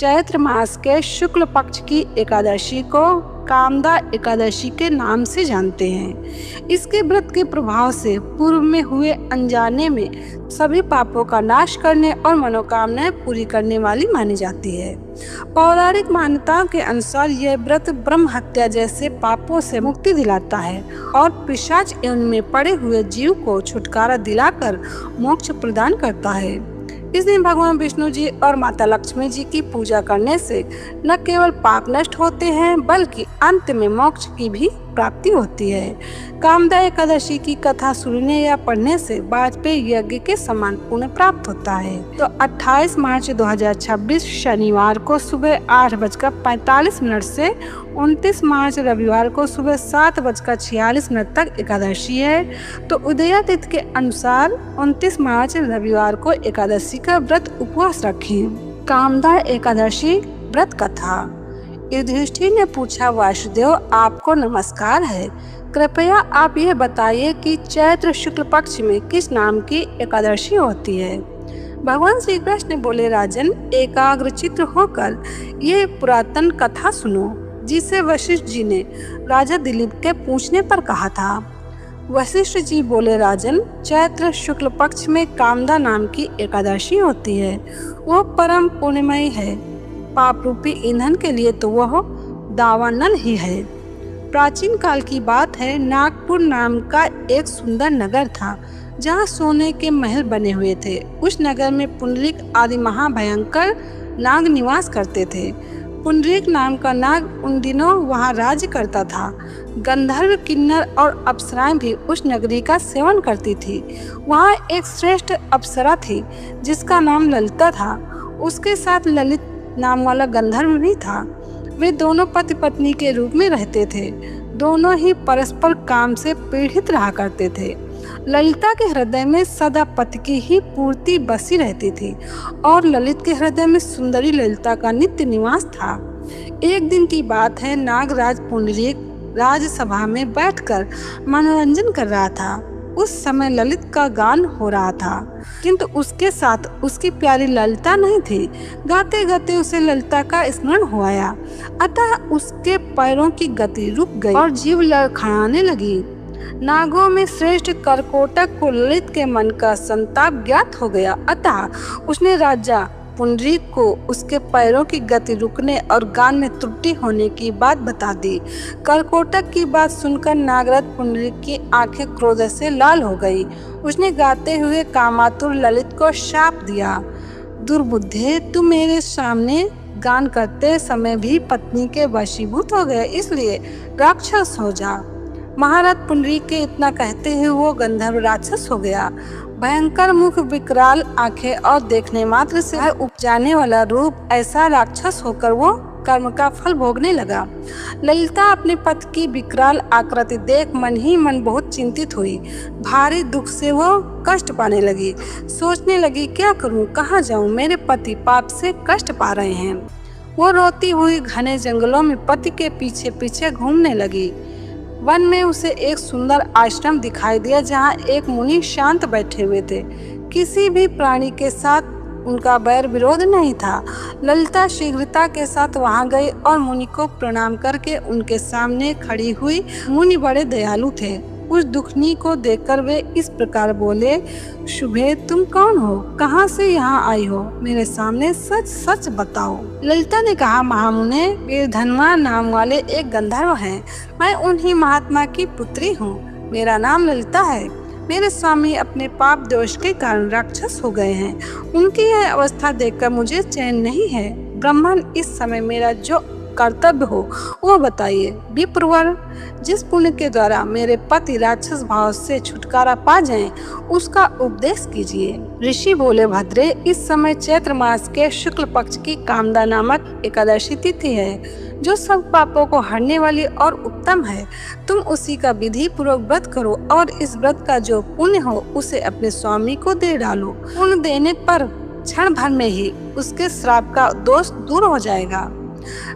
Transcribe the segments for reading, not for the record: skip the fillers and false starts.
चैत्र मास के शुक्ल पक्ष की एकादशी को कामदा एकादशी के नाम से जानते हैं। इसके व्रत के प्रभाव से पूर्व में हुए अनजाने में सभी पापों का नाश करने और मनोकामनाएं पूरी करने वाली मानी जाती है। पौराणिक मान्यताओं के अनुसार यह व्रत ब्रह्म हत्या जैसे पापों से मुक्ति दिलाता है और पिशाच योनि में पड़े हुए जीव को छुटकारा दिलाकर मोक्ष प्रदान करता है। इस दिन भगवान विष्णु जी और माता लक्ष्मी जी की पूजा करने से न केवल पाप नष्ट होते हैं बल्कि अंत में मोक्ष की भी प्राप्ति होती है। कामदा एकादशी की कथा सुनने या पढ़ने से वाजपेयी यज्ञ के समान पुण्य प्राप्त होता है। तो 28 मार्च 2026 शनिवार को सुबह 8:45 से 29 मार्च रविवार को सुबह 7:46 तक एकादशी है। तो उदया तिथि के अनुसार 29 मार्च रविवार को एकादशी का व्रत उपवास रखें। कामदा एकादशी व्रत कथा। युधिष्ठिर ने पूछा, वासुदेव आपको नमस्कार है, कृपया आप यह बताइए कि चैत्र शुक्ल पक्ष में किस नाम की एकादशी होती है। भगवान श्री कृष्ण बोले, राजन एकाग्रचित्त होकर ये पुरातन कथा सुनो जिसे वशिष्ठ जी ने राजा दिलीप के पूछने पर कहा था। वशिष्ठ जी बोले, राजन चैत्र शुक्ल पक्ष में कामदा नाम की एकादशी होती है। वो परम पुण्यमयी है। पाप रूपी ईंधन के लिए तो वह दावानल ही है। प्राचीन काल की बात है, नागपुर नाम का एक सुंदर नगर था जहाँ सोने के महल बने हुए थे। उस नगर में पुंडरीक आदि महाभयंकर नाग निवास करते थे। पुंडरीक नाम का नाग उन दिनों वहाँ राज्य करता था। गंधर्व, किन्नर और अप्सराएं भी उस नगरी का सेवन करती थी। वहाँ एक श्रेष्ठ अप्सरा थी जिसका नाम ललिता था। उसके साथ ललित नाम वाला गंधर्व भी था। वे दोनों पति पत्नी के रूप में रहते थे। दोनों ही परस्पर काम से पीड़ित रहा करते थे। ललिता के हृदय में सदा पति की ही पूर्ति बसी रहती थी और ललित के हृदय में सुंदरी ललिता का नित्य निवास था। एक दिन की बात है, नागराज पुंडरीक राजसभा में बैठकर मनोरंजन कर रहा था। उस समय ललित का गान हो रहा था, किंतु उसके साथ उसकी प्यारी ललिता नहीं थी। गाते गाते उसे ललिता का स्मरण हो आया, अतः उसके पैरों की गति रुक गई और जीभ लड़खड़ाने लगी। नागों में श्रेष्ठ करकोटक को ललित के मन का संताप ज्ञात हो गया, अतः उसने राजा पुंडरीक को उसके पैरों की गति रुकने और गान में त्रुटि होने की बात बता दी। करकोटक की बात सुनकर नागराज पुंडरीक की आंखें क्रोध से लाल हो गई। उसने गाते हुए कामातुर ललित को शाप दिया, दुर्बुद्धे तू मेरे सामने गान करते समय भी पत्नी के वशीभूत हो गए, इसलिए राक्षस हो जा। महाराज पुंडरीक के इतना कहते हुए वो गंधर्व राक्षस हो गया। भयंकर मुख, विकराल आंखें और देखने मात्र से उपजाने वाला रूप, ऐसा राक्षस होकर वो कर्म का फल भोगने लगा। ललिता अपने पति की विकराल आकृति देख मन ही मन बहुत चिंतित हुई। भारी दुख से वो कष्ट पाने लगी। सोचने लगी, क्या करूं, कहाँ जाऊं, मेरे पति पाप से कष्ट पा रहे हैं। वो रोती हुई घने जंगलों में पति के पीछे पीछे घूमने लगी। वन में उसे एक सुंदर आश्रम दिखाई दिया जहाँ एक मुनि शांत बैठे हुए थे। किसी भी प्राणी के साथ उनका बैर विरोध नहीं था। ललिता शीघ्रता के साथ वहां गई और मुनि को प्रणाम करके उनके सामने खड़ी हुई। मुनि बड़े दयालु थे। उस दुखनी को देखकर वे इस प्रकार बोले, शुभे तुम कौन हो, कहाँ से यहाँ आई हो, मेरे सामने सच सच बताओ। ललिता ने कहा, महामुने वीरधनवा नाम वाले एक गंधर्व हैं। मैं उन्हीं महात्मा की पुत्री हूँ। मेरा नाम ललिता है। मेरे स्वामी अपने पाप दोष के कारण राक्षस हो गए हैं। उनकी यह अवस्था देखकर मुझे चैन नहीं है। ब्राह्मण, इस समय मेरा जो कर्तव्य हो वो बताइए। विप्रवर, जिस पुण्य के द्वारा मेरे पति राक्षस भाव से छुटकारा पा जाएं, उसका उपदेश कीजिए। ऋषि बोले, भद्रे, इस समय चैत्र मास के शुक्ल पक्ष की कामदा नामक एकादशी तिथि है, जो सब पापों को हरने वाली और उत्तम है। तुम उसी का विधि पूर्वक व्रत करो और इस व्रत का जो पुण्य हो उसे अपने स्वामी को दे डालो। पुण्य देने पर क्षण भर में ही उसके श्राप का दोष दूर हो जाएगा।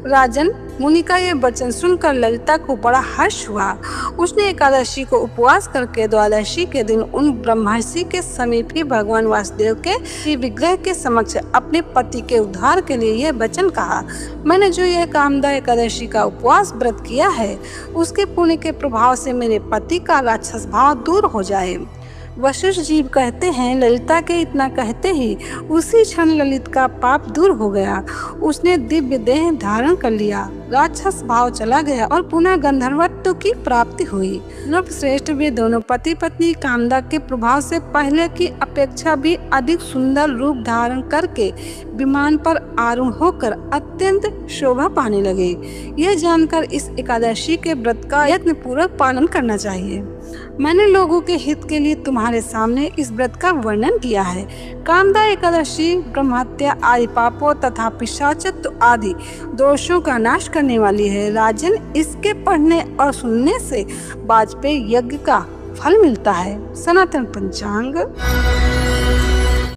राजन, मुनि का ये वचन सुनकर ललिता को बड़ा हर्ष हुआ। उसने एकादशी को उपवास करके द्वादशी के दिन उन ब्रह्मर्षि के समीप ही भगवान वासुदेव के विग्रह के समक्ष अपने पति के उद्धार के लिए यह वचन कहा, मैंने जो यह कामदा एकादशी का उपवास व्रत किया है, उसके पुण्य के प्रभाव से मेरे पति का राक्षस भाव दूर हो जाए। वशिष्ठ जी कहते हैं, ललिता के इतना कहते ही उसी क्षण ललित का पाप दूर हो गया। उसने दिव्य देह धारण कर लिया, राक्षस भाव चला गया और पुनः गंधर्वत्व की प्राप्ति हुई। नृपश्रेष्ठ वे दोनों पति पत्नी कामदा के प्रभाव से पहले की अपेक्षा भी अधिक सुंदर रूप धारण करके विमान पर आरूढ़ होकर अत्यंत शोभा पाने लगे। यह जानकर इस एकादशी के व्रत का यत्न पूर्वक पालन करना चाहिए। मैंने लोगों के हित के लिए तुम्हारे सामने इस व्रत का वर्णन किया है। कामदा एकादशी ब्रह्महत्या आदि पापों तथा पिशाचत्व आदि दोषों का नाश करने वाली है। राजन, इसके पढ़ने और सुनने से वाजपेयी यज्ञ का फल मिलता है। सनातन पंचांग।